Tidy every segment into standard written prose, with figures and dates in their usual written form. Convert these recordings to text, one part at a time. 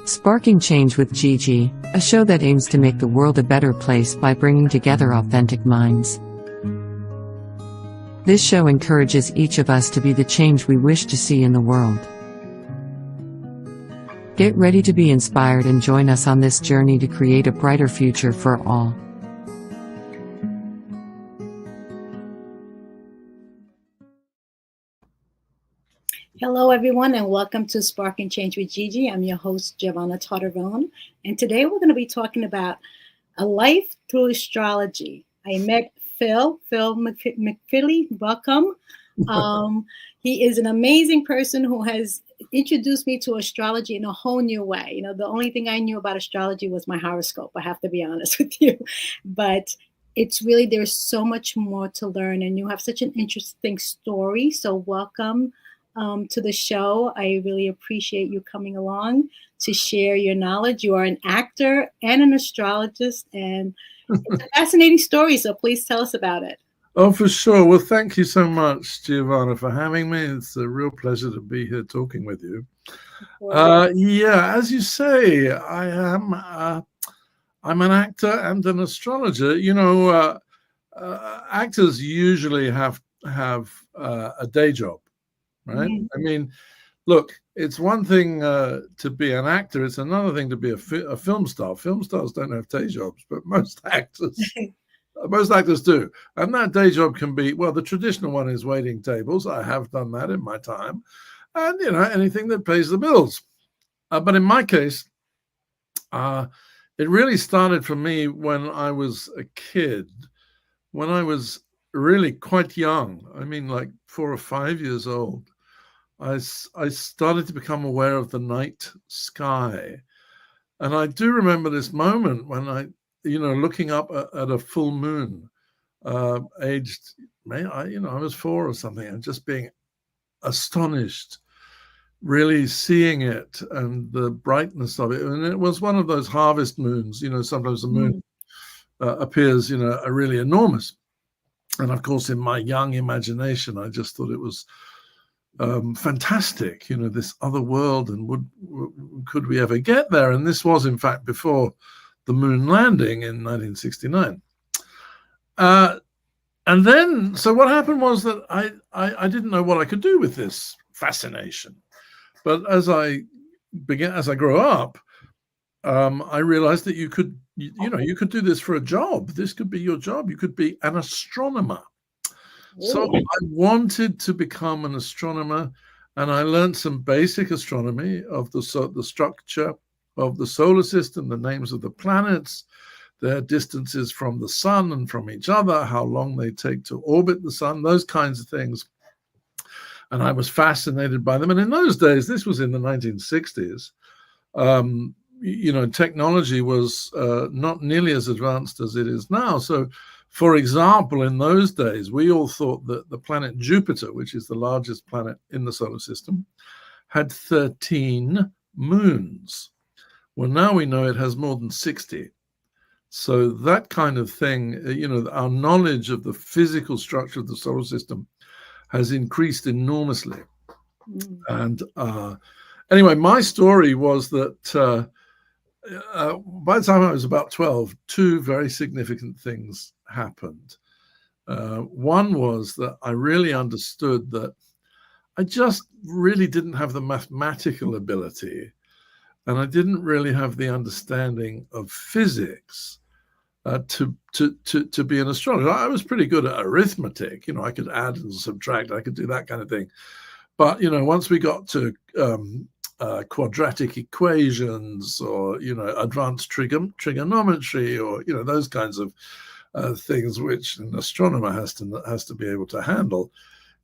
Sparking Change with Gigi, a show that aims to make the world a better place by bringing together authentic minds. This show encourages each of us to be the change we wish to see in the world. Get ready to be inspired and join us on this journey to create a brighter future for all. Hello, everyone, and welcome to Sparking Change with Gigi. I'm your host, Giovanna Tartarone, and today we're going to be talking about a life through astrology. I met Phil McPhillamy. Welcome. He is an amazing person who has introduced me to astrology in a whole new way. You know, the only thing I knew about astrology was my horoscope, I have to be honest with you. But it's really, there's so much more to learn, and you have such an interesting story. So welcome to the show. I really appreciate you coming along to share your knowledge. You are an actor and an astrologist, and it's a fascinating story, so please tell us about it. Oh, for sure. Well, thank you so much, Giovanna, for having me. It's a real pleasure to be here talking with you. Yeah, as you say, I'm an actor and an astrologer. You know, actors usually have a day job. Right? Mm-hmm. I mean, look, it's one thing to be an actor. It's another thing to be a film star. Film stars don't have day jobs, but most actors do. And that day job can be, well, the traditional one is waiting tables. I have done that in my time. And, you know, anything that pays the bills. But in my case, it really started for me when I was a kid, when I was really quite young. I mean, like 4 or 5 years old. I started to become aware of the night sky. And I do remember this moment when I, you know, looking up at a full moon, aged, I was 4 or something, and just being astonished, really seeing it and the brightness of it. And it was one of those harvest moons, you know, sometimes the moon appears, you know, really enormous. And of course, in my young imagination, I just thought it was fantastic, you know, this other world, and could we ever get there? And this was, in fact, before the moon landing in 1969. And then, so what happened was that I didn't know what I could do with this fascination. But as I grew up, I realized that you could do this for a job. This could be your job. You could be an astronomer. So I wanted to become an astronomer, and I learned some basic astronomy of the structure of the solar system, the names of the planets, their distances from the sun and from each other, how long they take to orbit the sun, those kinds of things. And I was fascinated by them. And in those days, this was in the 1960s, you know, technology was not nearly as advanced as it is now. So, for example, in those days, we all thought that the planet Jupiter, which is the largest planet in the solar system, had 13 moons. Well, now we know it has more than 60. So that kind of thing, you know, our knowledge of the physical structure of the solar system has increased enormously. And anyway, my story was that by the time I was about 12, 2 very significant things happened. One was that I really understood that I just really didn't have the mathematical ability, and I didn't really have the understanding of physics to be an astrologer. I was pretty good at arithmetic. You know, I could add and subtract. I could do that kind of thing. But, you know, once we got to quadratic equations, or, you know, advanced trigonometry, or, you know, those kinds of things which an astronomer has to be able to handle,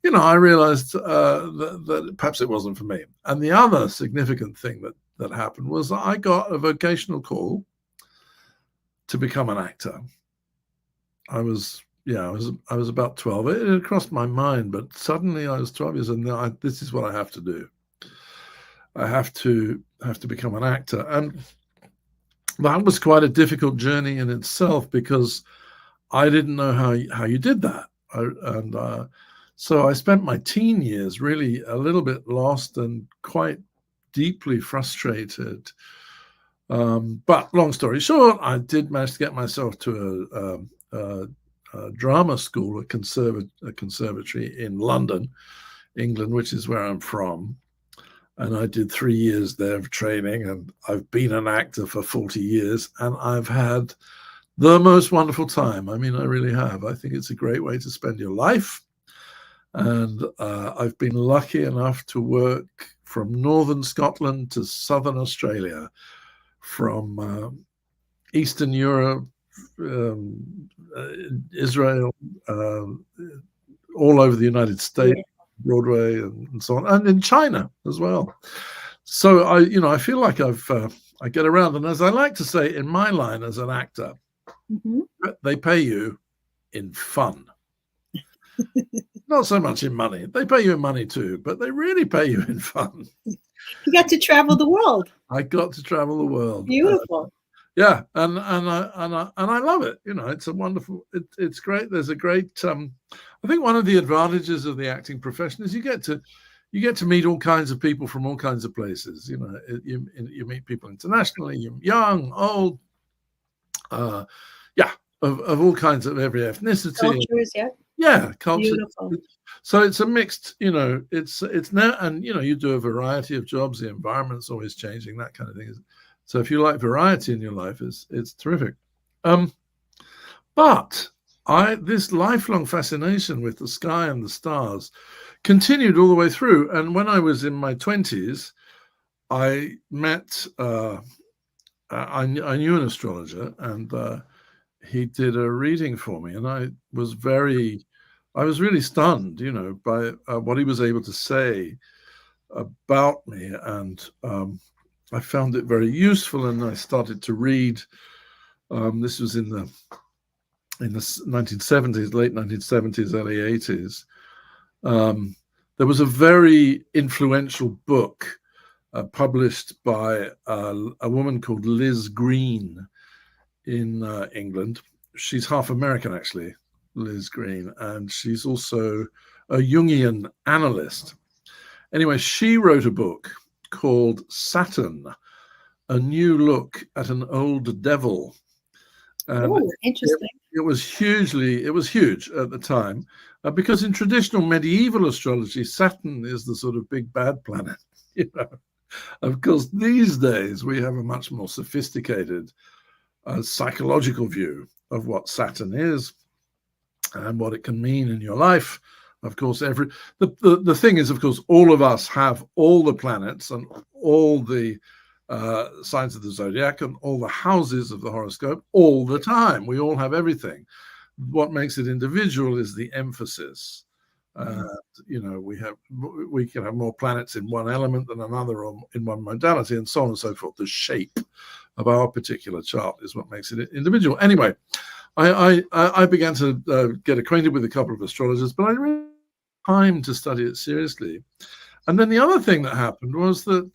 you know, I realized that perhaps it wasn't for me. And the other significant thing that happened was I got a vocational call to become an actor. I was about 12. It had crossed my mind, but suddenly I was 12 years old, and this is what I have to do. I have to become an actor. And that was quite a difficult journey in itself, because I didn't know how you did that. So I spent my teen years really a little bit lost and quite deeply frustrated But long story short, I did manage to get myself to a drama school, a conservatory in London, England, which is where I'm from. And I did 3 years there of training, and I've been an actor for 40 years, and I've had the most wonderful time. I mean, I really have. I think it's a great way to spend your life. And I've been lucky enough to work from northern Scotland to southern Australia, from Eastern Europe, Israel, all over the United States, Broadway, and so on, and in China as well. So I feel like I get around, and as I like to say in my line as an actor, they pay you in fun. Not so much in money. They pay you in money too, but they really pay you in fun. You got to travel the world. I got to travel the world. Beautiful. Yeah, and I love it. It's a wonderful. It's great. There's a great. I think one of the advantages of the acting profession is you get to meet all kinds of people from all kinds of places. You meet people internationally. You're young, old, of all kinds of every ethnicity. Cultures, culture. Beautiful. So it's a mixed. It's now, and you do a variety of jobs. The environment's always changing. That kind of thing. So if you like variety in your life, it's terrific. But this lifelong fascination with the sky and the stars continued all the way through. And when I was in my 20s, I met, I knew an astrologer, and he did a reading for me. And I was really stunned, by what he was able to say about me. And I found it very useful, and I started to read. This was in the 1970s, late 1970s, early 80s. There was a very influential book published by a woman called Liz Green in England. She's half American, actually, Liz Green, and she's also a Jungian analyst. Anyway, she wrote a book called Saturn, A New Look at an Old Devil. Oh, interesting. It was huge at the time, because in traditional medieval astrology, Saturn is the sort of big bad planet. Of course, these days we have a much more sophisticated psychological view of what Saturn is and what it can mean in your life. Of course, the thing is, of course, all of us have all the planets and all the signs of the zodiac and all the houses of the horoscope all the time. We all have everything. What makes it individual is the emphasis. We can have more planets in one element than another, or in one modality, and so on and so forth. The shape of our particular chart is what makes it individual. Anyway, I began to get acquainted with a couple of astrologers, but I didn't really have time to study it seriously. And then the other thing that happened was that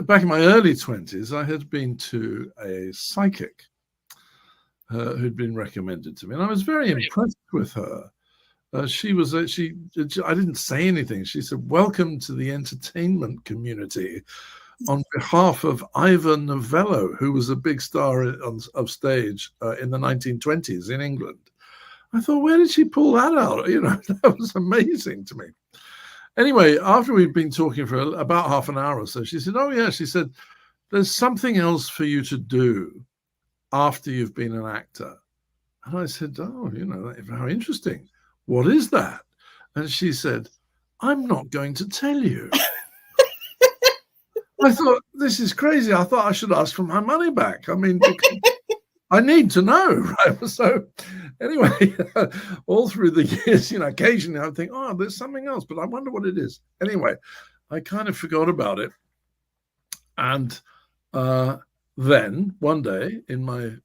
back in my early 20s, I had been to a psychic who'd been recommended to me, and I was very impressed with her. I didn't say anything. She said, "Welcome to the entertainment community," on behalf of Ivor Novello, who was a big star of stage in the 1920s in England. I thought, where did she pull that out? That was amazing to me. Anyway, after we'd been talking for about half an hour or so, she said, "Oh yeah," she said, "there's something else for you to do after you've been an actor." And I said, "Oh, how interesting. What is that?" And she said, "I'm not going to tell you." I thought, this is crazy. I thought I should ask for my money back. I mean, I need to know, right? So anyway, all through the years, occasionally I think, oh, there's something else, but I wonder what it is. Anyway, I kind of forgot about it. And then one day in my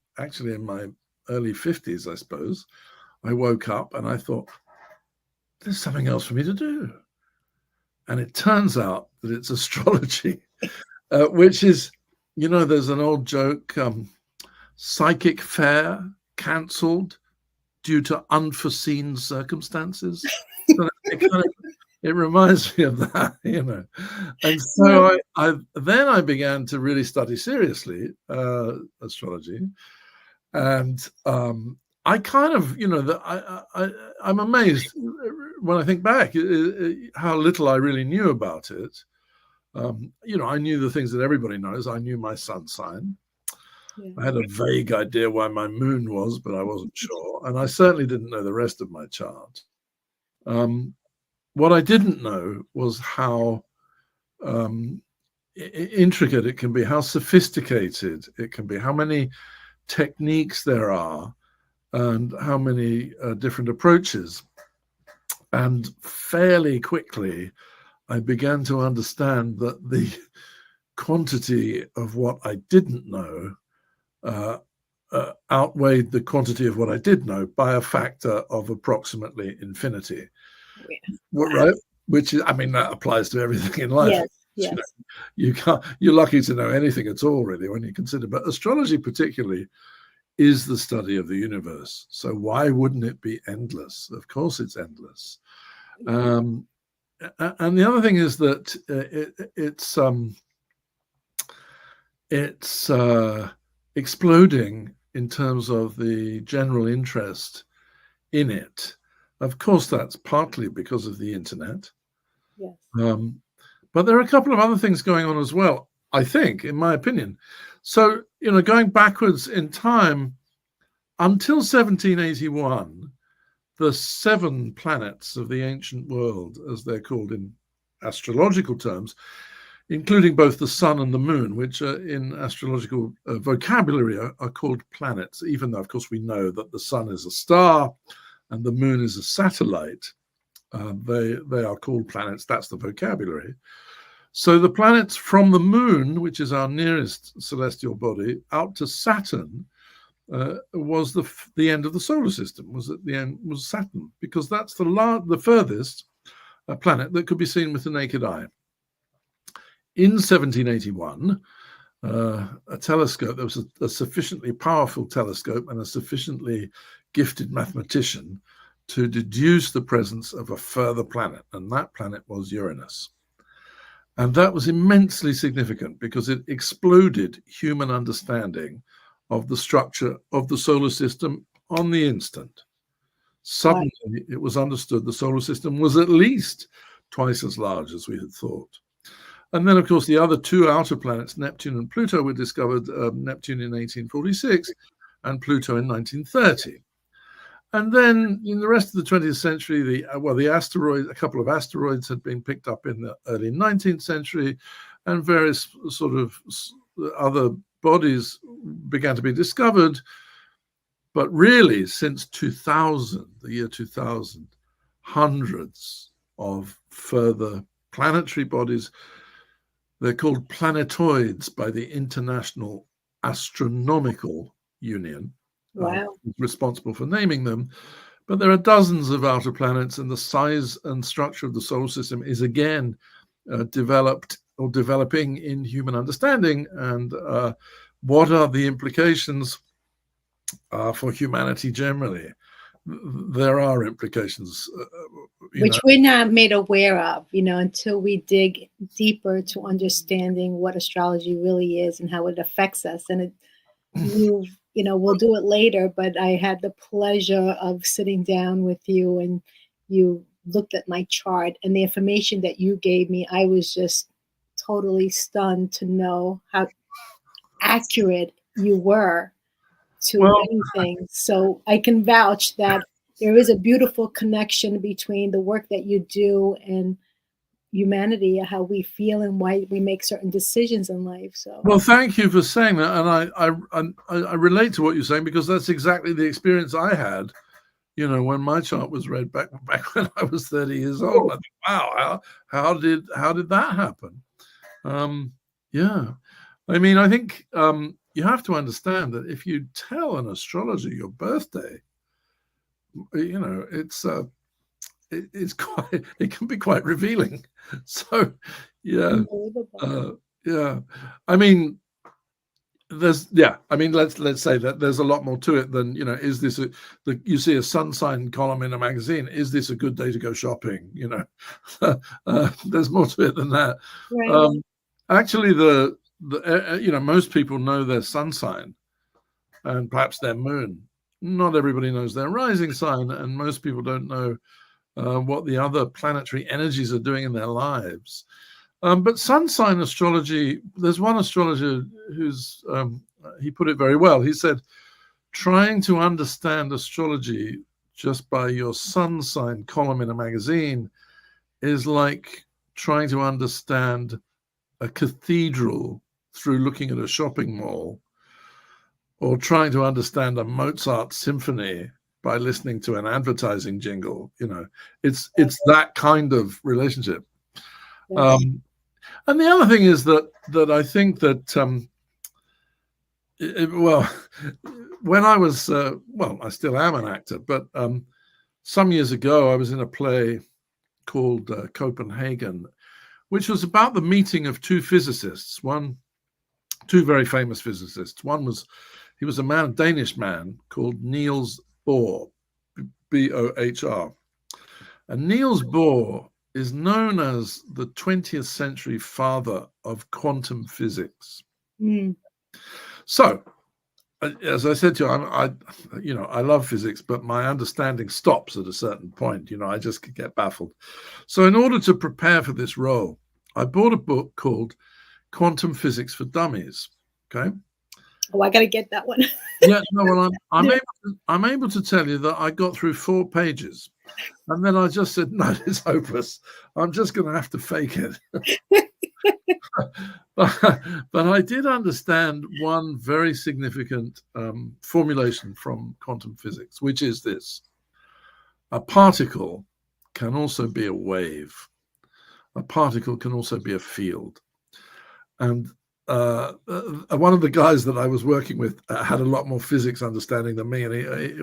early 50s, I suppose, I woke up and I thought, there's something else for me to do. And it turns out that it's astrology, which is, there's an old joke, psychic fair cancelled due to unforeseen circumstances. So it reminds me of that, you know. And so I began to really study seriously astrology, and I kind of, you know, I'm amazed when I think back how little I really knew about it. You know, I knew the things that everybody knows. I knew my sun sign. Yeah. I had a vague idea why my moon was, but I wasn't sure. And I certainly didn't know the rest of my chart. What I didn't know was how intricate it can be, how sophisticated it can be, how many techniques there are, and how many different approaches. And fairly quickly, I began to understand that the quantity of what I didn't know outweighed the quantity of what I did know by a factor of approximately infinity. Yeah. Right? Which is, I mean, that applies to everything in life. Yes, yes. You know, you can't, you're lucky to know anything at all, really, when you consider. But astrology, particularly, is the study of the universe. So why wouldn't it be endless? Of course, it's endless. And the other thing is that it's exploding in terms of the general interest in it. Of course, that's partly because of the internet. Yes. But there are a couple of other things going on as well, I think, in my opinion. So, you know, going backwards in time, until 1781, the 7 planets of the ancient world, as they're called in astrological terms, including both the sun and the moon, which in astrological vocabulary are called planets, even though, of course, we know that the sun is a star and the moon is a satellite. They are called planets. That's the vocabulary. So the planets from the moon, which is our nearest celestial body, out to Saturn, was the end of the solar system. Was at the end was Saturn, because that's the furthest planet that could be seen with the naked eye. In 1781, a telescope, there was a sufficiently powerful telescope and a sufficiently gifted mathematician to deduce the presence of a further planet, and that planet was Uranus. And that was immensely significant because it exploded human understanding of the structure of the solar system on the instant. Suddenly, it was understood the solar system was at least twice as large as we had thought. And then, of course, the other 2 outer planets, Neptune and Pluto, were discovered, Neptune in 1846 and Pluto in 1930. And then in the rest of the 20th century, the asteroids, a couple of asteroids had been picked up in the early 19th century, and various sort of other bodies began to be discovered. But really, since 2000, the year 2000, hundreds of further planetary bodies, they're called planetoids by the International Astronomical Union. Wow. Responsible for naming them. But there are dozens of outer planets, and the size and structure of the solar system is again developed or developing in human understanding. And what are the implications for humanity generally? There are implications, which we're not made aware of, you know, until we dig deeper to understanding what astrology really is and how it affects us. And you know, we'll do it later, but I had the pleasure of sitting down with you, and you looked at my chart, and the information that you gave me, I was just totally stunned to know how accurate you were to anything. So I can vouch that there is a beautiful connection between the work that you do and humanity, how we feel and why we make certain decisions in life. So, well, thank you for saying that, and I relate to what you're saying, because that's exactly the experience I had. You know, when my chart was read back when I was 30 years old, I thought, wow, how did that happen? Yeah, I mean, I think you have to understand that if you tell an astrologer your birthday, you know, it can be quite revealing. So, yeah, yeah. I mean, I mean, let's say that there's a lot more to it than, is this you see a sun sign column in a magazine, is this a good day to go shopping? There's more to it than that. Right. Actually, most people know their sun sign and perhaps their moon. Not everybody knows their rising sign, and most people don't know what the other planetary energies are doing in their lives. But sun sign astrology, there's one astrologer who's, he put it very well. He said, trying to understand astrology just by your sun sign column in a magazine is like trying to understand a cathedral through looking at a shopping mall, or trying to understand a Mozart symphony by listening to an advertising jingle. It's that kind of relationship. Yes. And the other thing is that I think that, when I was, I still am an actor, but some years ago, I was in a play called Copenhagen, which was about the meeting of two physicists, two very famous physicists. He was a Danish man called Niels Bohr, Bohr. And Niels Bohr is known as the 20th century father of quantum physics. Mm. So, as I said to you, I love physics, but my understanding stops at a certain point. I just get baffled. So in order to prepare for this role, I bought a book called Quantum Physics for Dummies. Okay. Oh, I got to get that one. Yeah, no, well, I'm able to tell you that I got through 4 pages, and then I just said, no, it's hopeless. I'm just going to have to fake it. But I did understand one very significant formulation from quantum physics, which is this: a particle can also be a wave. A particle can also be a field. And one of the guys that I was working with had a lot more physics understanding than me, and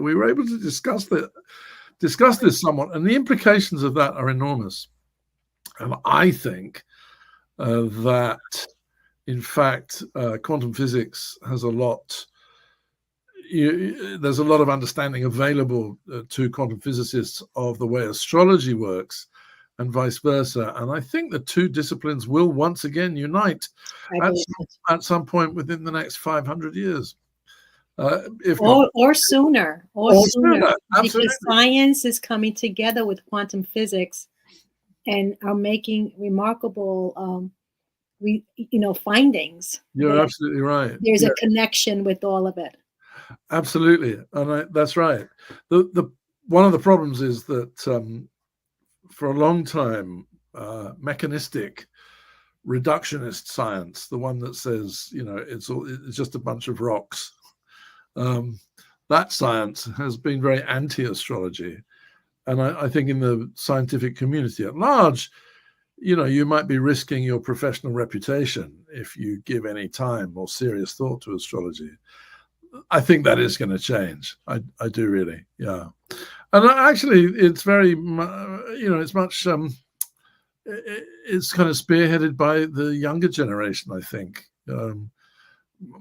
we were able to discuss this somewhat, and the implications of that are enormous. And I think that, in fact, quantum physics has there's a lot of understanding available to quantum physicists of the way astrology works, and vice versa. And I think the two disciplines will once again unite at some point within the next 500 years. Or sooner. Because science is coming together with quantum physics and are making remarkable findings. You're absolutely right. There's a connection with all of it. Absolutely. And that's right. One of the problems is that for a long time, mechanistic reductionist science, the one that says, it's just a bunch of rocks, that science has been very anti-astrology. And I think in the scientific community at large, you might be risking your professional reputation if you give any time or serious thought to astrology. I think that is going to change. I do really, yeah. And actually, it's very, it's much, it's kind of spearheaded by the younger generation, I think.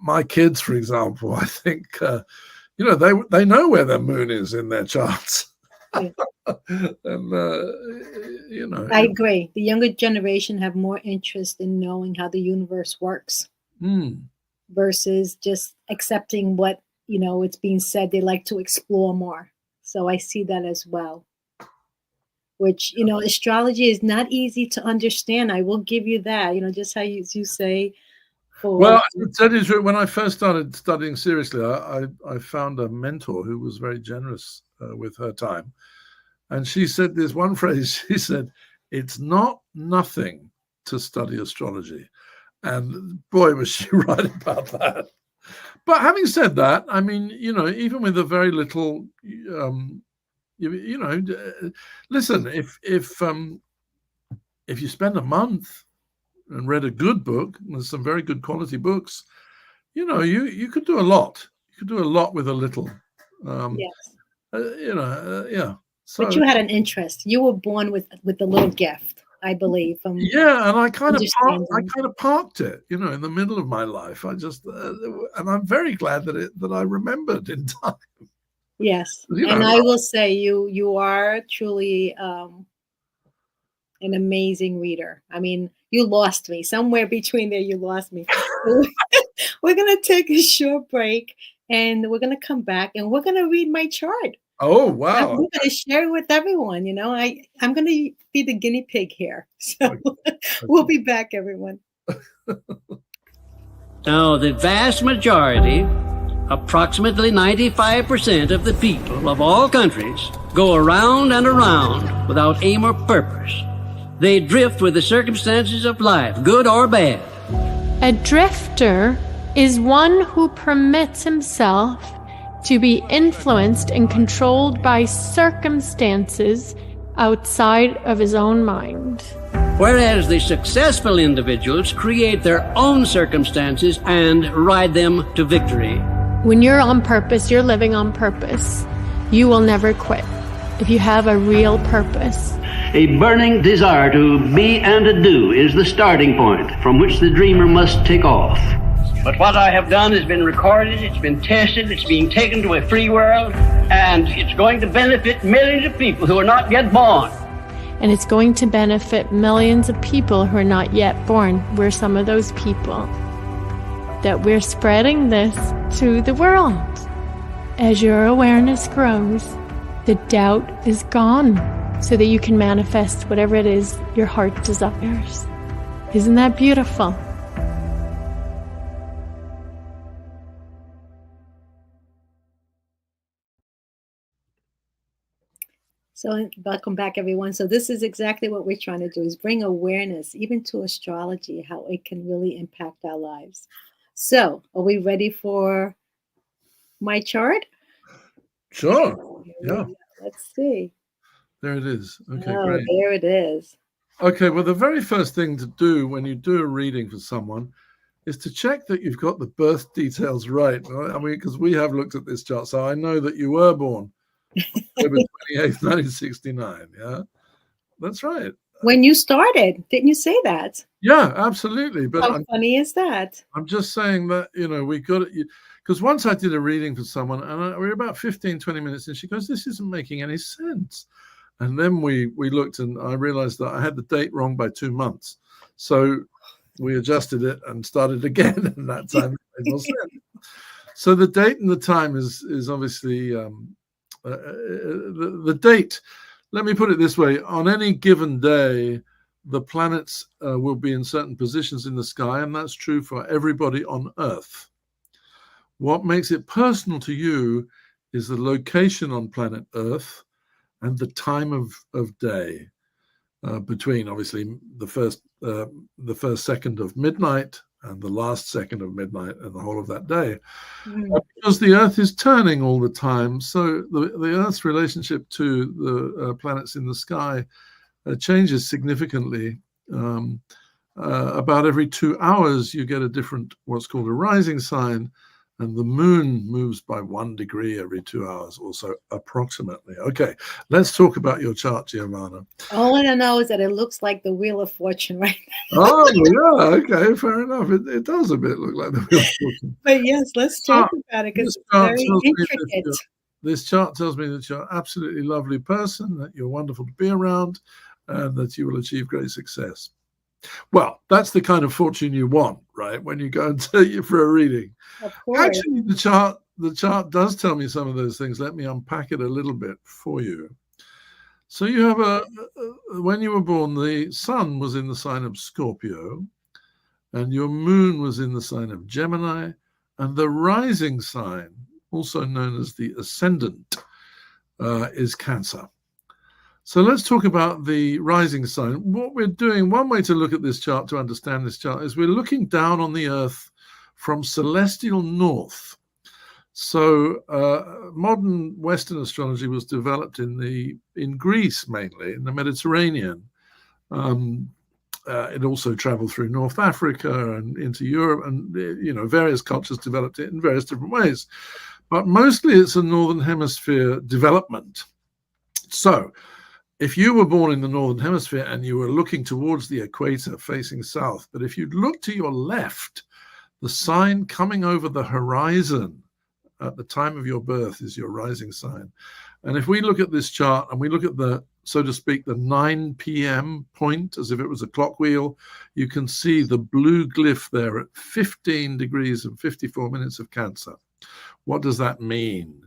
My kids, for example, I think, they know where their moon is in their charts. Yeah. And, I agree. The younger generation have more interest in knowing how the universe works versus just accepting what, it's being said. They like to explore more. So I see that as well, which, astrology is not easy to understand. I will give you that, just how you say. Well, when I first started studying seriously, I found a mentor who was very generous with her time. And she said this one phrase, she said, "It's not nothing to study astrology." And boy, was she right about that. But having said that, I mean, even with a very little, listen, if you spend a month and read a good book, there's some very good quality books, you could do a lot. You could do a lot with a little. Yes. Yeah. So, but you had an interest. You were born with a little gift. I believe. From yeah, and I kind understanding. of parked it, you know, in the middle of my life. I just, and I'm very glad that I remembered in time. Yes, You and know, I will say you are truly an amazing reader. I mean, you lost me somewhere between there. You lost me. We're gonna take a short break, and we're gonna come back, and we're gonna read my chart. oh I'm wow, going to share it with everyone. You know, I'm going to be the guinea pig here. So we'll be back, everyone. Now, the vast majority, approximately 95% of the people of all countries, go around and around without aim or purpose. They drift with the circumstances of life, good or bad. A drifter is one who permits himself to be influenced and controlled by circumstances outside of his own mind. Whereas the successful individuals create their own circumstances and ride them to victory. When you're on purpose, you're living on purpose. You will never quit if you have a real purpose. A burning desire to be and to do is the starting point from which the dreamer must take off. But what I have done has been recorded, it's been tested, it's being taken to a free world, and it's going to benefit millions of people who are not yet born. And it's going to benefit millions of people who are not yet born. We're some of those people that we're spreading this to the world. As your awareness grows, the doubt is gone so that you can manifest whatever it is your heart desires. Isn't that beautiful? So welcome back, everyone. So this is exactly what we're trying to do, is bring awareness even to astrology, how it can really impact our lives. So are we ready for my chart? sure, yeah, Let's see. there it is. Okay, Oh, great. there it is. Okay, well, the very first thing to do when you do a reading for someone is to check that you've got the birth details right. I mean, because we have looked at this chart, so I know that you were born October 28th, 1969. Yeah, that's right. When you started, didn't you say that? Yeah, absolutely. But How funny is that? I'm just saying that, you know, we got it. Because once I did a reading for someone, and we were about 15, 20 minutes, and she goes, this isn't making any sense. And then we looked, and I realized that I had the date wrong by 2 months. So we adjusted it and started again, and that time it made more sense. So the date and the time is obviously the date. Let me put it this way. On any given day, the planets will be in certain positions in the sky, and that's true for everybody on Earth. What makes it personal to you is the location on planet Earth and the time of day between, obviously, the first second of midnight and the last second of midnight and the whole of that day. Because the Earth is turning all the time, so the Earth's relationship to the planets in the sky changes significantly. About every 2 hours, you get a different, what's called a rising sign, and the moon moves by 1 degree every 2 hours, also approximately. Okay, let's talk about your chart, Giovanna. All I know is that it looks like the Wheel of Fortune right now. Oh, yeah, okay, fair enough. It does a bit look like the Wheel of Fortune. But yes, let's talk about it, because it's very intricate. This chart tells me that you're an absolutely lovely person, that you're wonderful to be around, and that you will achieve great success. Well, that's the kind of fortune you want, right? When you go and tell you for a reading. Of course. Actually, the chart does tell me some of those things. Let me unpack it a little bit for you. So you have when you were born, the sun was in the sign of Scorpio, and your moon was in the sign of Gemini, and the rising sign, also known as the ascendant, is Cancer. So let's talk about the rising sign. What we're doing, one way to look at this chart, to understand this chart, is we're looking down on the Earth from celestial north. So modern Western astrology was developed in Greece, mainly, in the Mediterranean. It also traveled through North Africa and into Europe, and various cultures developed it in various different ways. But mostly it's a Northern Hemisphere development. So if you were born in the northern hemisphere and you were looking towards the equator facing south, but if you'd look to your left, the sign coming over the horizon at the time of your birth is your rising sign. And if we look at this chart and we look at the, so to speak, the 9 p.m. point, as if it was a clock wheel, you can see the blue glyph there at 15 degrees and 54 minutes of Cancer. What does that mean?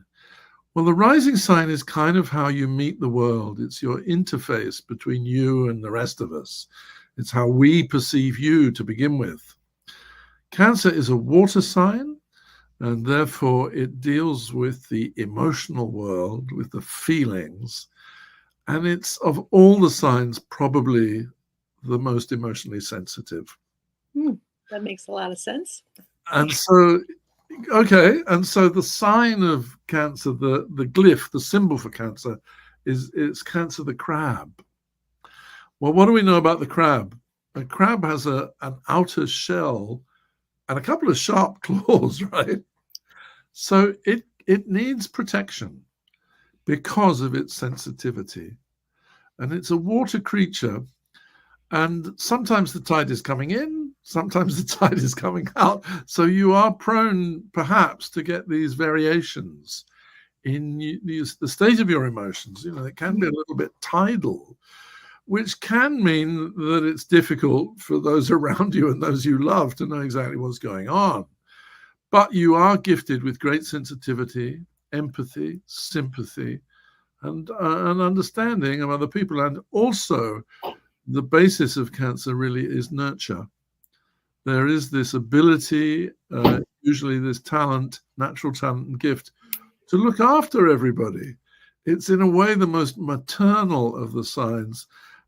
Well, the rising sign is kind of how you meet the world. It's your interface between you and the rest of us. It's how we perceive you to begin with. Cancer is a water sign, and therefore it deals with the emotional world, with the feelings. And it's, of all the signs, probably the most emotionally sensitive. That makes a lot of sense. And so, okay, and so the sign of Cancer, the glyph, the symbol for Cancer, it's Cancer the crab. Well, what do we know about the crab? A crab has an outer shell and a couple of sharp claws, right? So it needs protection because of its sensitivity. And it's a water creature. And sometimes the tide is coming in, sometimes the tide is coming out. So you are prone, perhaps, to get these variations in the state of your emotions. You know, it can be a little bit tidal, which can mean that it's difficult for those around you and those you love to know exactly what's going on. But you are gifted with great sensitivity, empathy, sympathy, and an understanding of other people. And also, the basis of Cancer really is nurture. There is this ability, usually this talent, natural talent and gift, to look after everybody. It's in a way the most maternal of the signs.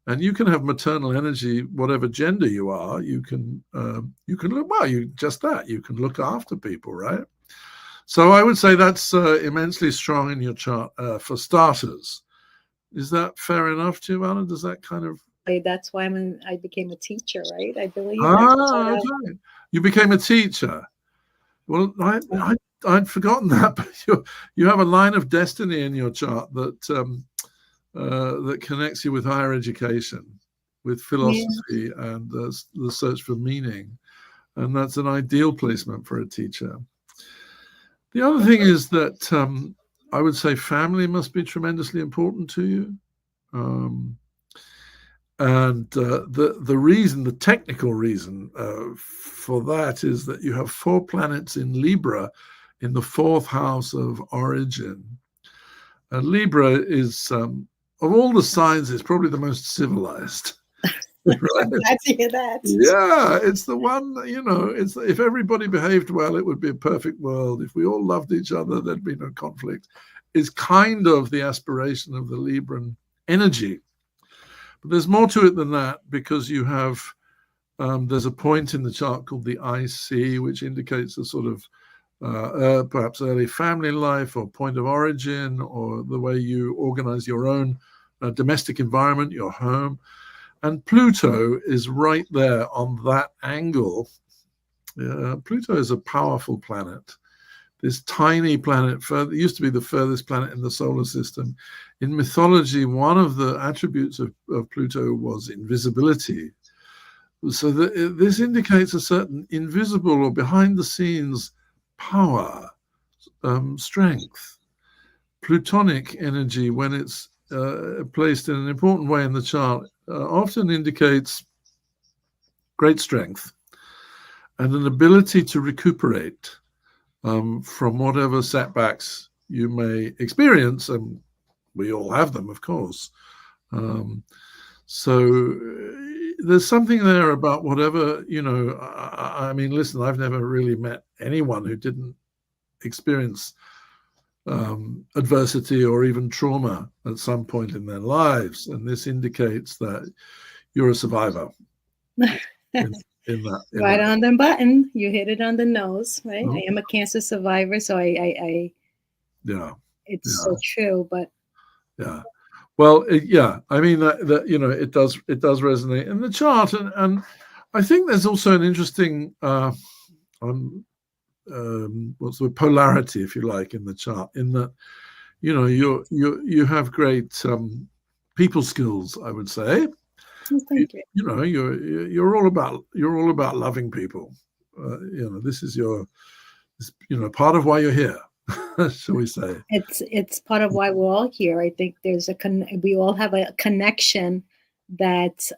And you can have maternal energy, whatever gender you are. You can look, well, you can look after people, right? So I would say that's immensely strong in your chart for starters. Is that fair enough, Giovanna? Does that kind of? That's why I became a teacher, right? I believe. Okay. You became a teacher. Well, I'd forgotten that, but you have a line of destiny in your chart that that connects you with higher education, with philosophy and the search for meaning. And that's an ideal placement for a teacher. The other thing is that I would say family must be tremendously important to you. And the reason, the technical reason for that is that you have 4 planets in Libra in the 4th house of origin. And Libra is, of all the signs, it's probably the most civilized. Right? Glad to hear that. Yeah, it's the one, you know, it's if everybody behaved well, it would be a perfect world. If we all loved each other, there'd be no conflict. It's kind of the aspiration of the Libran energy. But there's more to it than that, because you have, there's a point in the chart called the IC, which indicates a sort of perhaps early family life or point of origin, or the way you organize your own domestic environment, your home. And Pluto is right there on that angle. Pluto is a powerful planet. This tiny planet, it used to be the furthest planet in the solar system. In mythology, one of the attributes of Pluto was invisibility. So this indicates a certain invisible or behind the scenes power, strength. Plutonic energy, when it's placed in an important way in the chart, often indicates great strength and an ability to recuperate from whatever setbacks you may experience, and we all have them, of course. So there's something there about whatever, you know, I mean, listen, I've never really met anyone who didn't experience adversity or even trauma at some point in their lives, and this indicates that you're a survivor. Right on the button, you hit it on the nose, right? I am a cancer survivor, so I it's so true. But well, I mean that you know, it does resonate in the chart, and I think there's also an interesting what's the polarity, if you like, in the chart, in that, you know, you have great people skills, I would say. Well, thank you. You know, you're all about loving people. You know, this is part of why you're here, shall we say? It's part of why we're all here. I think we all have a connection that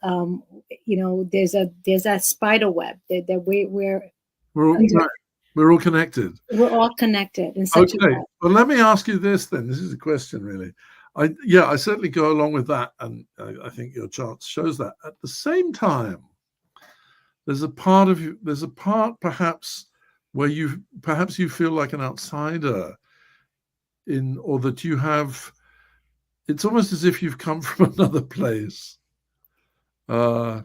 you know, there's that spider web that we're all connected. We're all connected in such a way. Well, let me ask you this then. This is a question, really. I certainly go along with that, and I think your chart shows that. At the same time, there's a part perhaps where you feel like an outsider or that you have. It's almost as if you've come from another place. I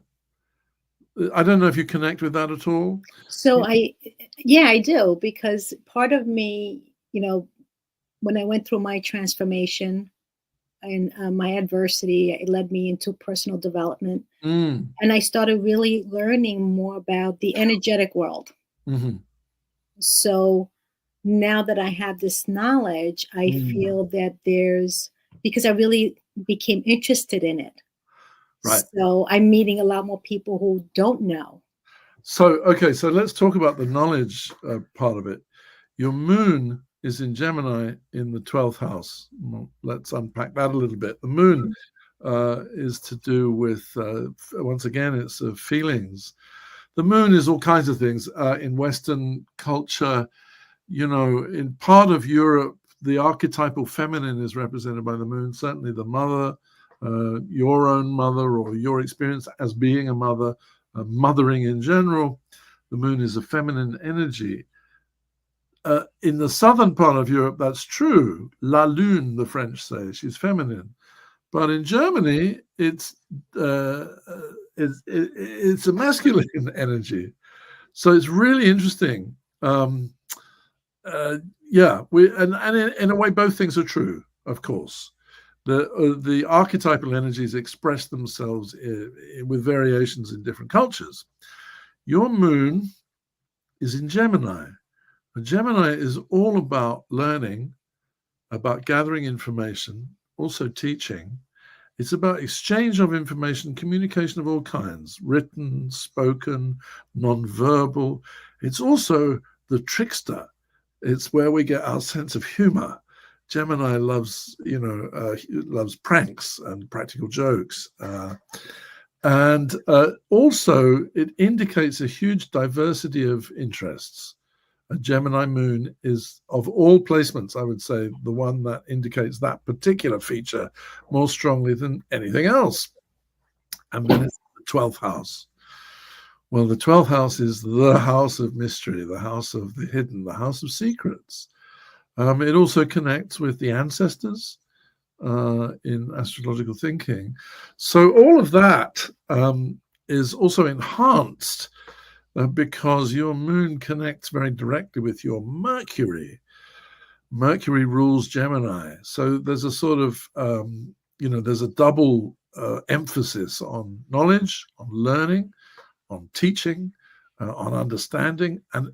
don't know if you connect with that at all. So I do, because part of me, you know, when I went through my transformation and my adversity, it led me into personal development. And I started really learning more about the energetic world. Mm-hmm. So now that I have this knowledge, I feel that because I really became interested in it. Right. So I'm meeting a lot more people who don't know. So let's talk about the knowledge part of it. Your moon is in Gemini in the 12th house. Well, let's unpack that a little bit. The moon is to do with, once again, it's feelings. The moon is all kinds of things. In Western culture, you know, in part of Europe, the archetypal feminine is represented by the moon. Certainly the mother, your own mother, or your experience as being a mother, mothering in general. The moon is a feminine energy. In the southern part of Europe, that's true. La Lune, the French say, she's feminine. But in Germany, it's a masculine energy. So it's really interesting. In a way, both things are true, of course. The archetypal energies express themselves with variations in different cultures. Your moon is in Gemini. Gemini is all about learning, about gathering information, also teaching. It's about exchange of information, communication of all kinds, written, spoken, non-verbal. It's also the trickster. It's where we get our sense of humor. Gemini loves pranks and practical jokes. And also it indicates a huge diversity of interests. A Gemini moon is, of all placements, I would say, the one that indicates that particular feature more strongly than anything else. And then it's the 12th house. Well, the 12th house is the house of mystery, the house of the hidden, the house of secrets. It also connects with the ancestors in astrological thinking. So all of that is also enhanced because your moon connects very directly with your Mercury. Mercury rules Gemini. So there's a sort of, there's a double emphasis on knowledge, on learning, on teaching, on understanding, and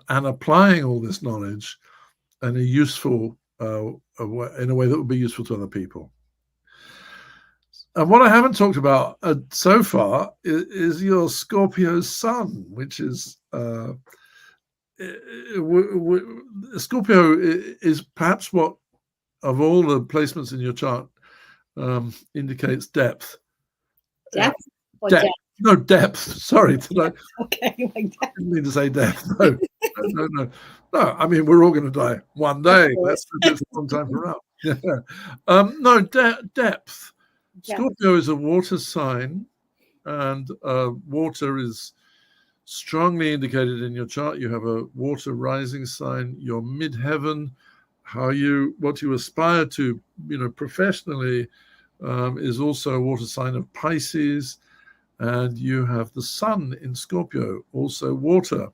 applying all this knowledge in a useful, in a way that would be useful to other people. And what I haven't talked about so far is your Scorpio sun, which is Scorpio is perhaps what, of all the placements in your chart, indicates depth. Depth? Or depth? No, depth. Sorry. Okay. Like that. I didn't mean to say depth. No. I mean, we're all going to die one day. That's a long time for us. Yeah. Depth. Scorpio is a water sign, and water is strongly indicated in your chart. You have a water rising sign. Your midheaven, what you aspire to, professionally, is also a water sign of Pisces, and you have the sun in Scorpio, also water.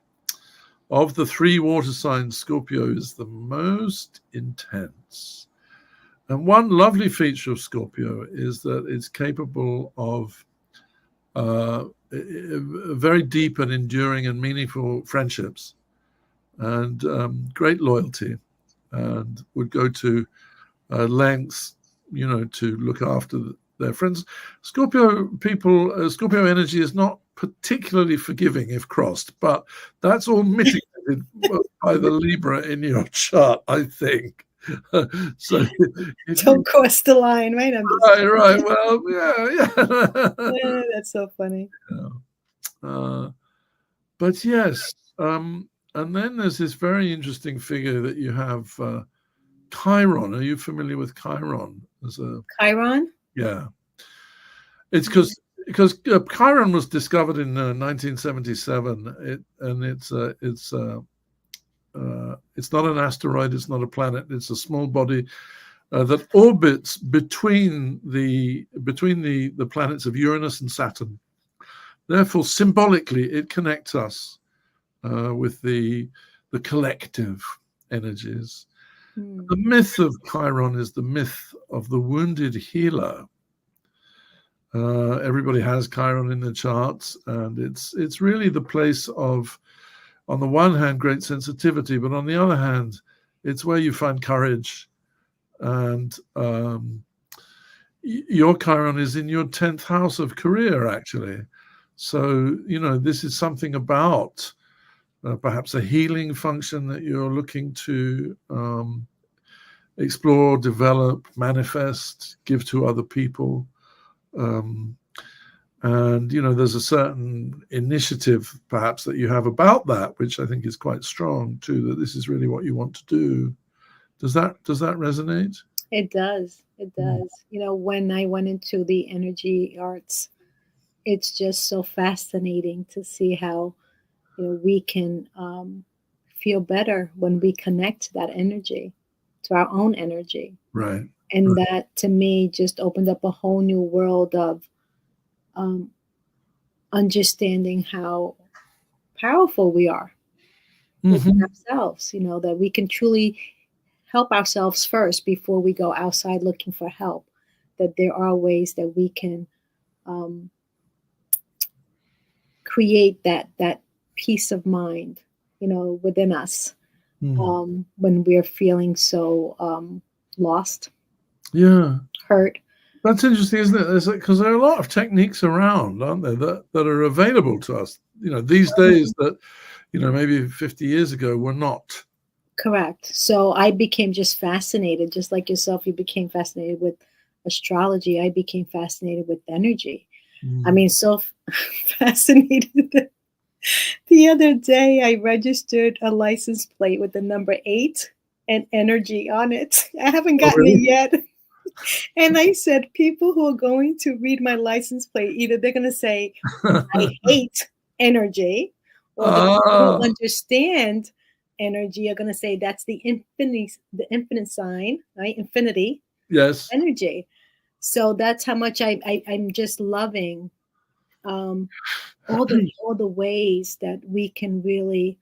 Of the three water signs, Scorpio is the most intense. And one lovely feature of Scorpio is that it's capable of very deep and enduring and meaningful friendships, and great loyalty, and would go to lengths, to look after their friends. Scorpio people, Scorpio energy is not particularly forgiving if crossed, but that's all mitigated by the Libra in your chart, I think. So don't cross the line, right? Right. Well, yeah. Yeah, that's so funny. Yeah. But yes, and then there's this very interesting figure that you have, Chiron. Are you familiar with Chiron? Chiron? Yeah. It's because Chiron was discovered in 1977. It's not an asteroid. It's not a planet. It's a small body that orbits between the planets of Uranus and Saturn. Therefore, symbolically, it connects us with the collective energies. The myth of Chiron is the myth of the wounded healer. Everybody has Chiron in their charts, and it's really the place of, on the one hand, great sensitivity, but on the other hand, it's where you find courage. And your Chiron is in your 10th house of career, actually. So, this is something about perhaps a healing function that you're looking to explore, develop, manifest, give to other people. And, there's a certain initiative perhaps that you have about that, which I think is quite strong too, that this is really what you want to do. Does that resonate? It does. It does. When I went into the energy arts, it's just so fascinating to see how, we can feel better when we connect that energy to our own energy. Right. And that, to me, just opened up a whole new world of understanding how powerful we are within ourselves, that we can truly help ourselves first before we go outside looking for help, that there are ways that we can create that peace of mind, within us when we're feeling so lost. Yeah. Hurt. That's interesting, isn't it? Because there are a lot of techniques around, aren't there, that are available to us, these days that, maybe 50 years ago were not. Correct. So I became just fascinated, just like yourself. You became fascinated with astrology. I became fascinated with energy. I mean, so fascinated. The other day, I registered a license plate with the number 8 and energy on it. I haven't gotten it yet. And I said, people who are going to read my license plate, either they're going to say, I hate energy, or the people who understand energy are going to say that's the infinite sign, right? Infinity. Yes. Energy. So that's how much I'm just loving all the ways that we can really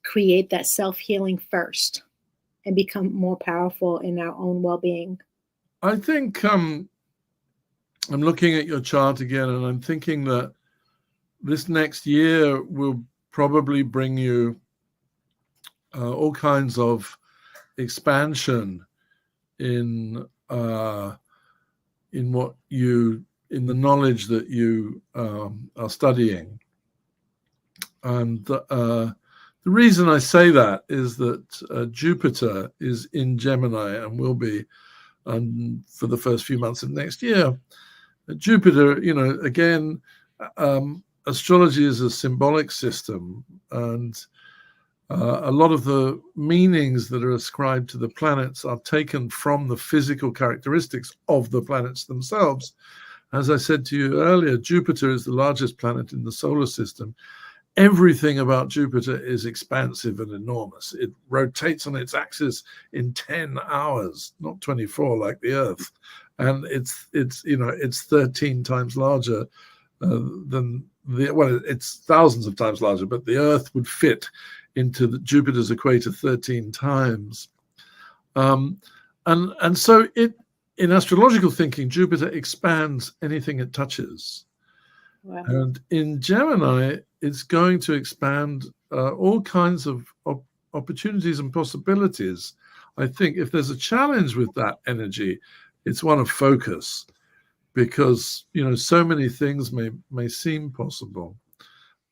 create that self-healing first and become more powerful in our own well-being. I think I'm looking at your chart again, and I'm thinking that this next year will probably bring you all kinds of expansion in the knowledge that you are studying. And the reason I say that is that Jupiter is in Gemini and will be for the first few months of next year. Jupiter, again, astrology is a symbolic system, and a lot of the meanings that are ascribed to the planets are taken from the physical characteristics of the planets themselves. As I said to you earlier, Jupiter is the largest planet in the solar system. Everything about Jupiter is expansive and enormous. It rotates on its axis in 10 hours, not 24 like the Earth. And it's 13 times larger than it's thousands of times larger, but the Earth would fit into Jupiter's equator 13 times. And so in astrological thinking, Jupiter expands anything it touches. Wow. And in Gemini, it's going to expand all kinds of opportunities and possibilities. I think if there's a challenge with that energy, it's one of focus. because so many things may seem possible.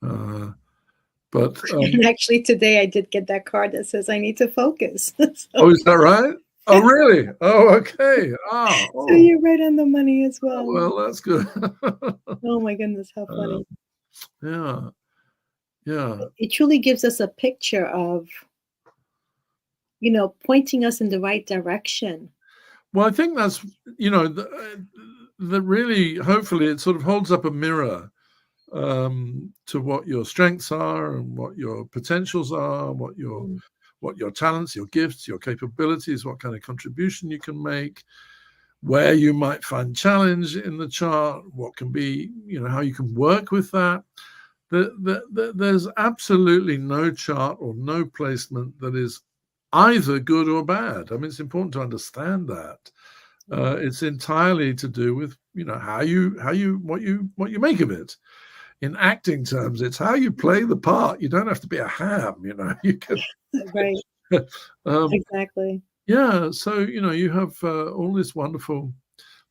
But and actually today I did get that card that says I need to focus. Oh, is that right? Oh, really? Oh, okay. So you're right on the money as well. Well, that's good. Oh my goodness, how funny. Yeah. It truly gives us a picture of, pointing us in the right direction. Well, I think that's, that really, hopefully, it sort of holds up a mirror to what your strengths are and what your potentials are, what your talents, your gifts, your capabilities, what kind of contribution you can make, where you might find challenge in the chart, what can be, how you can work with that. There's absolutely no chart or no placement that is either good or bad. I mean, it's important to understand that. It's entirely to do with, what you make of it. In acting terms, it's how you play the part. You don't have to be a ham, you can. Right. Exactly. Yeah. So, you have all this wonderful,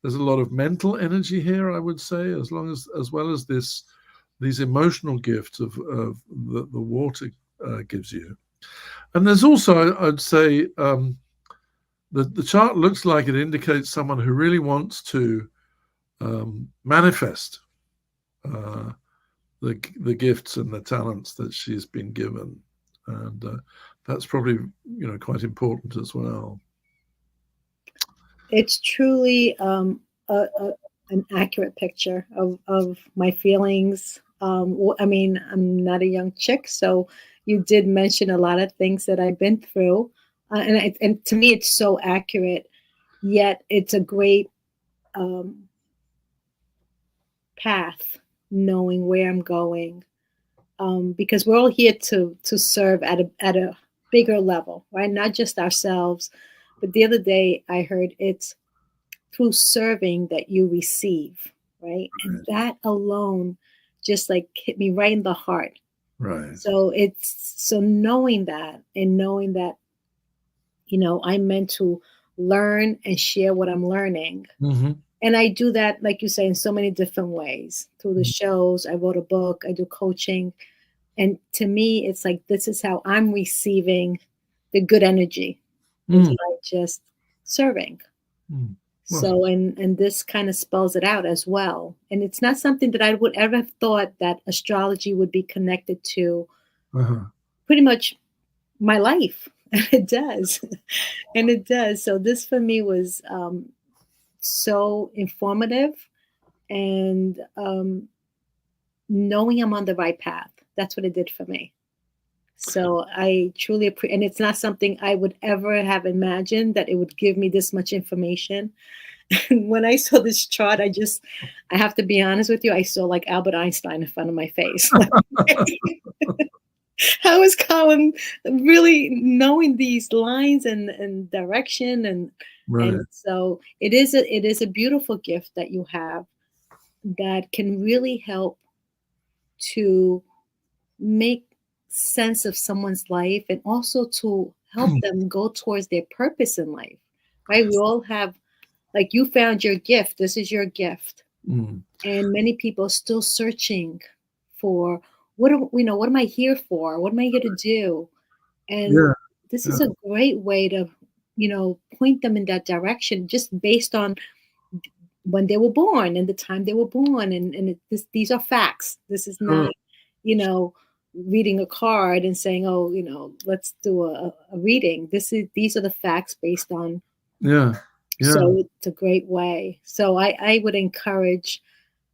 there's a lot of mental energy here, I would say, as well as these emotional gifts of the water gives you. And there's also, I'd say, the chart looks like it indicates someone who really wants to manifest the gifts and the talents that she's been given, and that's probably quite important as well. It's truly an accurate picture of my feelings. I mean, I'm not a young chick, so you did mention a lot of things that I've been through, and to me, it's so accurate. Yet, it's a great path, knowing where I'm going, because we're all here to serve at a bigger level, right? Not just ourselves, but the other day I heard it's through serving that you receive, right? And that alone just like hit me right in the heart. Right. So knowing that, I'm meant to learn and share what I'm learning. Mm-hmm. And I do that, like you say, in so many different ways. Through the shows, I wrote a book, I do coaching. And to me, it's like, this is how I'm receiving the good energy. It's like just serving. Wow. So, and this kind of spells it out as well. And it's not something that I would ever have thought that astrology would be connected to pretty much my life. It does. And it does. So this for me was so informative, and knowing I'm on the right path. That's what it did for me. So I truly appreciate, and it's not something I would ever have imagined that it would give me this much information. And when I saw this chart, I have to be honest with you, I saw like Albert Einstein in front of my face. How is Colin really knowing these lines and direction? And so it is a beautiful gift that you have that can really help to make sense of someone's life, and also to help them go towards their purpose in life, right? We all have, like, you found your gift. This is your gift. And many people are still searching for what am I here for? What am I here to do? And this is a great way to, point them in that direction, just based on when they were born and the time they were born. And these are facts. This is not, reading a card and saying, let's do a reading. These are the facts based on. So it's a great way. So I would encourage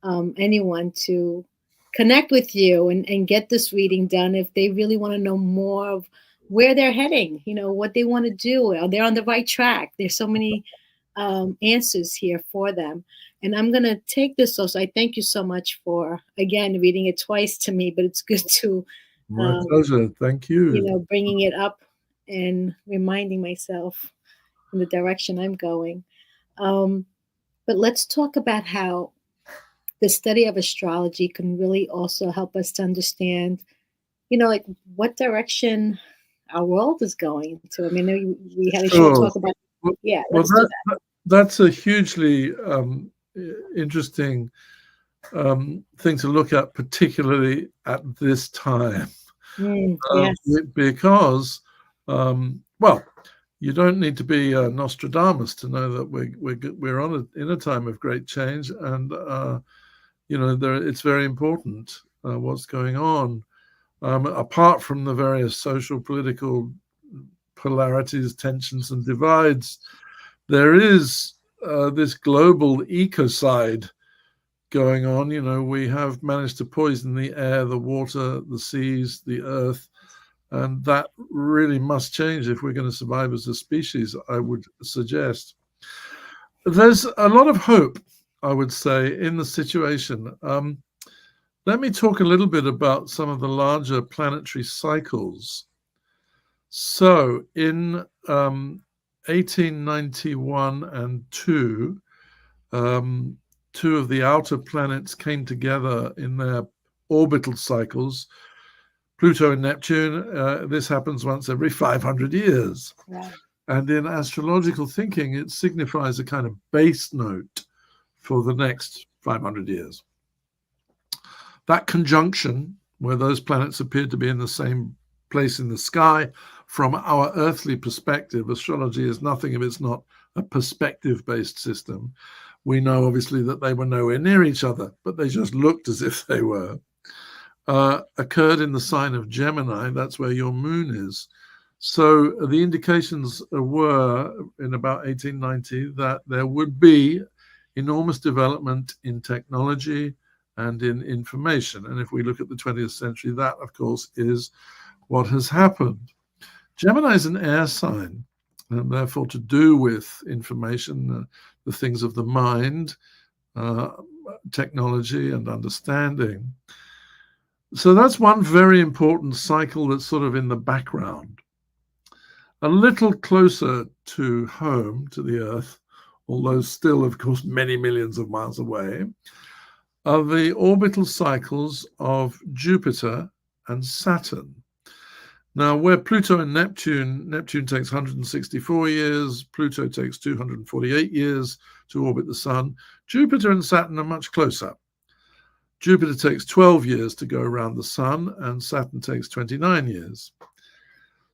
anyone to connect with you and get this reading done if they really want to know more of where they're heading, what they want to do. Are they on the right track? There's so many answers here for them. And I'm going to take this. So I thank you so much for, again, reading it twice to me, but it's good to. My pleasure. Thank you. Bringing it up and reminding myself in the direction I'm going. But let's talk about how the study of astrology can really also help us to understand, like what direction our world is going to. I mean, we had a show talk about. Yeah. Well, that's a hugely interesting thing to look at, particularly at this time. Yes. Because, well, you don't need to be Nostradamus to know that we're in a time of great change, and it's very important what's going on. Apart from the various social, political polarities, tensions, and divides, there is this global ecocide going on. We have managed to poison the air, the water, the seas, the earth, and that really must change if we're going to survive as a species, I would suggest. There's a lot of hope, I would say, in the situation. Let me talk a little bit about some of the larger planetary cycles. So in 1891 and 2, two of the outer planets came together in their orbital cycles, Pluto and Neptune. This happens once every 500 years. Right. And in astrological thinking, it signifies a kind of base note for the next 500 years. That conjunction, where those planets appear to be in the same place in the sky, from our earthly perspective, astrology is nothing if it's not a perspective-based system. We know, obviously, that they were nowhere near each other, but they just looked as if they were. Occurred in the sign of Gemini. That's where your moon is. So the indications were, in about 1890, that there would be enormous development in technology and in information. And if we look at the 20th century, that, of course, is what has happened. Gemini is an air sign, and therefore to do with information, the things of the mind, technology and understanding. So that's one very important cycle that's sort of in the background. A little closer to home, to the Earth, although still, of course, many millions of miles away, are the orbital cycles of Jupiter and Saturn. Now, where Pluto and Neptune takes 164 years, Pluto takes 248 years to orbit the Sun, Jupiter and Saturn are much closer. Jupiter takes 12 years to go around the Sun, and Saturn takes 29 years.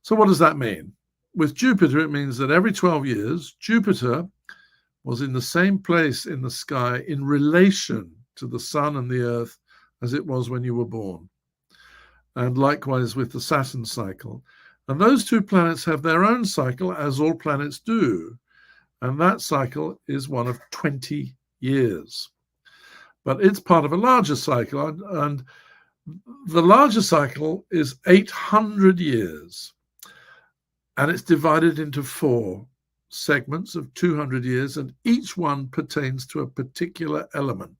So what does that mean? With Jupiter, it means that every 12 years, Jupiter was in the same place in the sky in relation to the Sun and the Earth as it was when you were born. And likewise with the Saturn cycle. And those two planets have their own cycle, as all planets do. And that cycle is one of 20 years. But it's part of a larger cycle. And the larger cycle is 800 years. And it's divided into 4 segments of 200 years, and each one pertains to a particular element.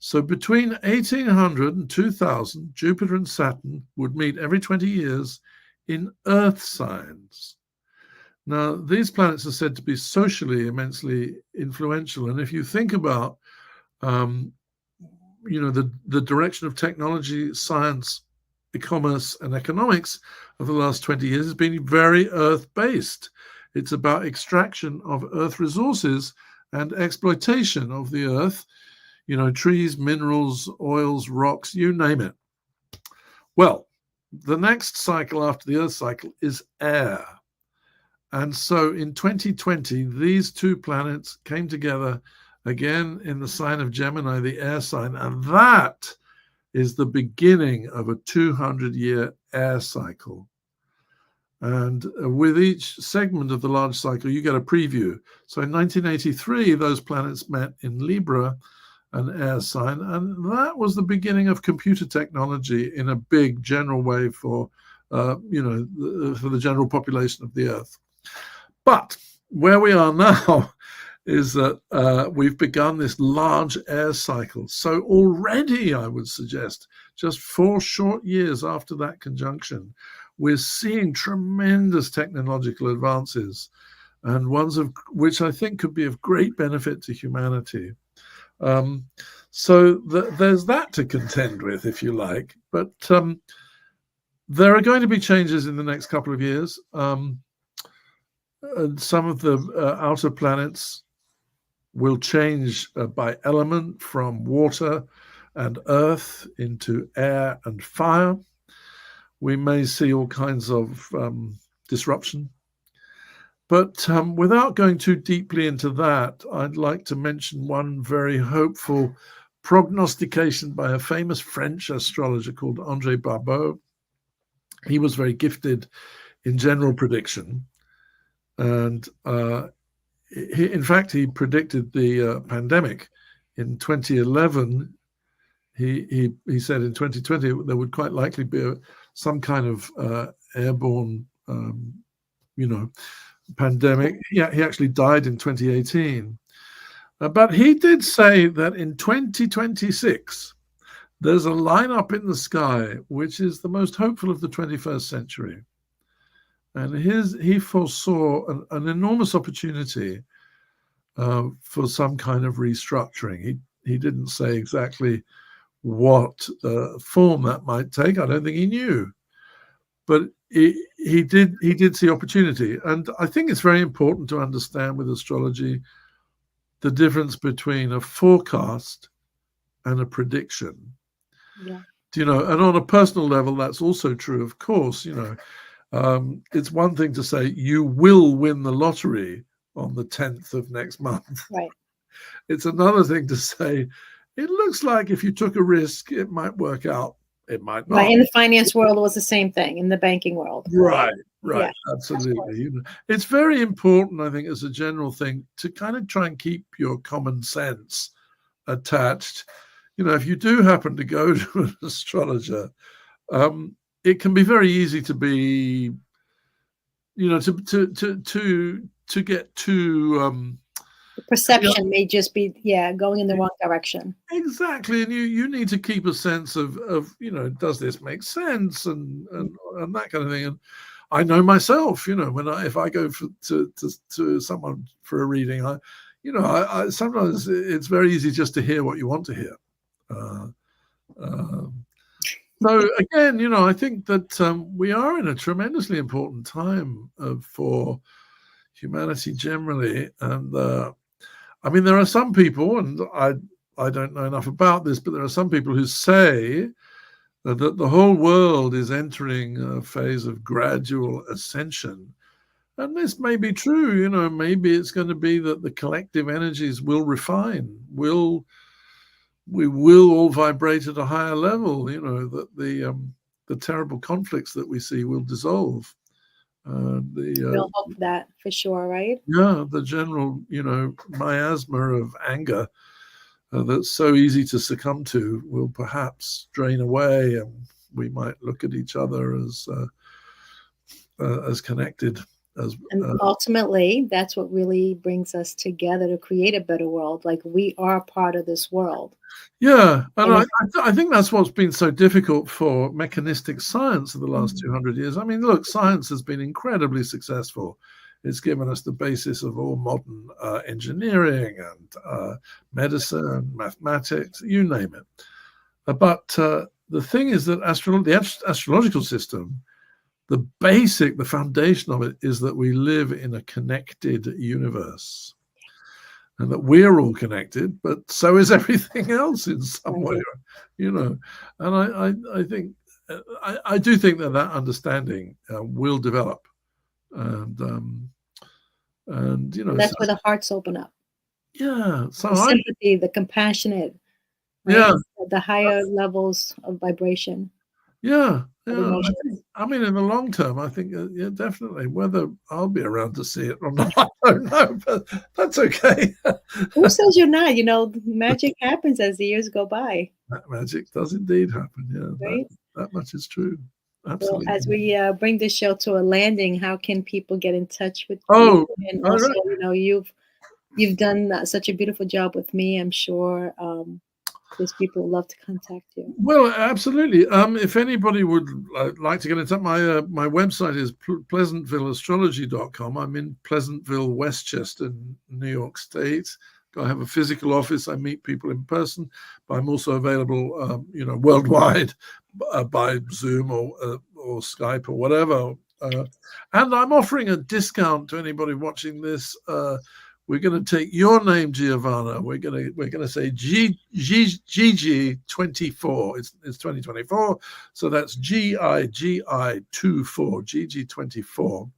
So between 1800 and 2000, Jupiter and Saturn would meet every 20 years in Earth signs. Now, these planets are said to be socially immensely influential. And if you think about, the direction of technology, science, commerce, and economics of the last 20 years has been very Earth-based. It's about extraction of Earth resources and exploitation of the Earth, trees, minerals, oils, rocks, you name it. Well, the next cycle after the Earth cycle is air. And so in 2020, these two planets came together again in the sign of Gemini, the air sign, and that is the beginning of a 200-year air cycle. And with each segment of the large cycle, you get a preview. So in 1983, those planets met in Libra, an air sign, and that was the beginning of computer technology in a big general way for the general population of the Earth. But where we are now is that we've begun this large air cycle. So already, I would suggest, just 4 short years after that conjunction, we're seeing tremendous technological advances, and ones of which I think could be of great benefit to humanity. So there's that to contend with, if you like. But there are going to be changes in the next couple of years. Some of the outer planets will change by element from water and earth into air and fire. We may see all kinds of disruption. But without going too deeply into that, I'd like to mention one very hopeful prognostication by a famous French astrologer called André Barbeau. He was very gifted in general prediction. And in fact, he predicted the pandemic in 2011. He said in 2020 there would quite likely be some kind of airborne, pandemic. He actually died in 2018. But he did say that in 2026, there's a line up in the sky which is the most hopeful of the 21st century. And he foresaw an enormous opportunity for some kind of restructuring. He didn't say exactly what form that might take. I don't think he knew. But he did see opportunity. And I think it's very important to understand with astrology the difference between a forecast and a prediction. Yeah. And on a personal level, that's also true, of course. It's one thing to say you will win the lottery on the 10th of next month. Right. It's another thing to say it looks like if you took a risk, it might work out. It might not. Right. In the finance world, it was the same thing. In the banking world. Right. Yeah, Absolutely. It's very important, I think, as a general thing, to kind of try and keep your common sense attached. If you do happen to go to an astrologer, it can be very easy to be, to get too. The perception may just be, going in the wrong direction. Exactly, and you need to keep a sense of does this make sense and that kind of thing. And I know myself, if I go to someone for a reading, I sometimes it's very easy just to hear what you want to hear. So again, I think that we are in a tremendously important time for humanity generally, and there are some people, and I don't know enough about this, but there are some people who say that the whole world is entering a phase of gradual ascension. And this may be true, maybe it's going to be that the collective energies will refine, we will all vibrate at a higher level, that the terrible conflicts that we see will dissolve. We'll hope that for sure, right? Yeah, the general, miasma of anger that's so easy to succumb to will perhaps drain away, and we might look at each other as connected. And ultimately, that's what really brings us together to create a better world. Like, we are part of this world. Yeah, and I think that's what's been so difficult for mechanistic science of the last 200 years. I mean, look, science has been incredibly successful. It's given us the basis of all modern engineering and medicine, mathematics, you name it. But the thing is that the astrological system, the foundation of it is that we live in a connected universe. And that we're all connected, but so is everything else in some way, And I think, I do think that understanding will develop, and that's where the hearts open up. Yeah, so the sympathy, the compassionate, right? Yeah, the higher levels of vibration. Yeah. I mean, in the long term, I think, definitely. Whether I'll be around to see it or not, I don't know, but that's okay. Who says you're not? Magic happens as the years go by. That magic does indeed happen, yeah. Right? That much is true. Absolutely. Well, as we bring this show to a landing, how can people get in touch with you? And also, you've done such a beautiful job with me. I'm sure there's people who love to contact you. Well, absolutely. If anybody would like to get in touch, my website is pleasantvilleastrology.com. I'm in Pleasantville, Westchester, New York State. I have a physical office. I meet people in person, but I'm also available, worldwide by Zoom or Skype or whatever. And I'm offering a discount to anybody watching this we're going to take your name, Giovanna. We're going to say Gigi 24. It's 2024, so that's GIGI24, Gigi 24.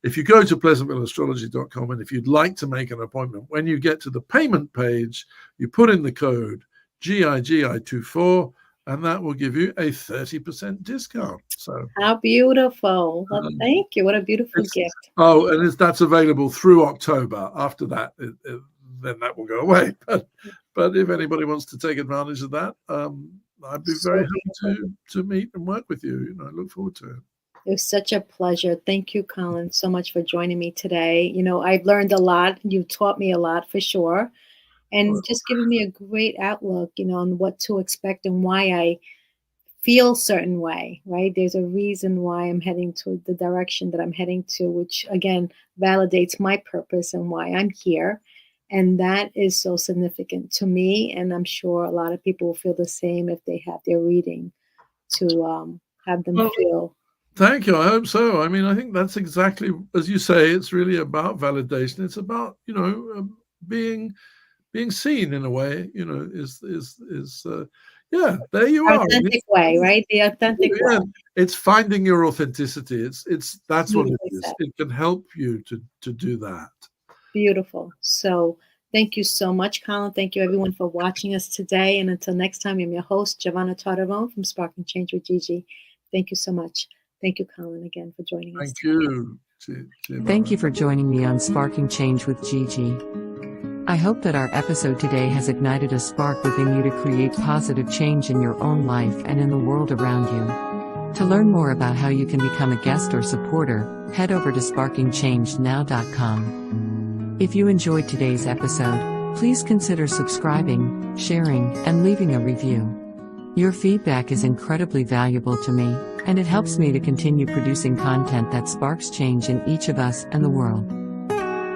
If you go to pleasantvilleastrology.com, and if you'd like to make an appointment, when you get to the payment page, you put in the code GIGI24, and that will give you a 30% discount. So how beautiful. Well, thank you. What a beautiful gift. Oh, and that's available through October. After that, then that will go away. But if anybody wants to take advantage of that, I'd be very happy to meet and work with you. I look forward to it. It was such a pleasure. Thank you, Colin, so much for joining me today. I've learned a lot. You taught me a lot for sure. And just giving me a great outlook, on what to expect and why I feel certain way, right? There's a reason why I'm heading to the direction that I'm heading to, which again validates my purpose and why I'm here. And that is so significant to me. And I'm sure a lot of people will feel the same if they have their reading to have them feel. Thank you. I hope so. I mean, I think that's exactly, as you say, it's really about validation. It's about, being seen in a way, there you are. Authentic way, right? The authentic way. It's finding your authenticity. That's what it is. It can help you to do that. Beautiful. So thank you so much, Colin. Thank you everyone for watching us today. And until next time, I'm your host, Giovanna Tartarone from Spark and Change with Gigi. Thank you so much. Thank you, Colin, again for joining us. Thank you. Thank you for joining me on Sparking Change with Gigi. I hope that our episode today has ignited a spark within you to create positive change in your own life and in the world around you. To learn more about how you can become a guest or supporter, head over to sparkingchangenow.com. If you enjoyed today's episode, please consider subscribing, sharing, and leaving a review. Your feedback is incredibly valuable to me, and it helps me to continue producing content that sparks change in each of us and the world.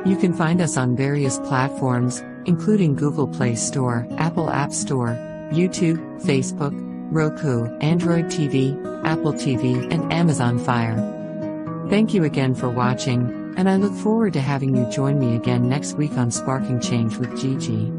You can find us on various platforms, including Google Play Store, Apple App Store, YouTube, Facebook, Roku, Android TV, Apple TV, and Amazon Fire. Thank you again for watching, and I look forward to having you join me again next week on Sparking Change with Gigi.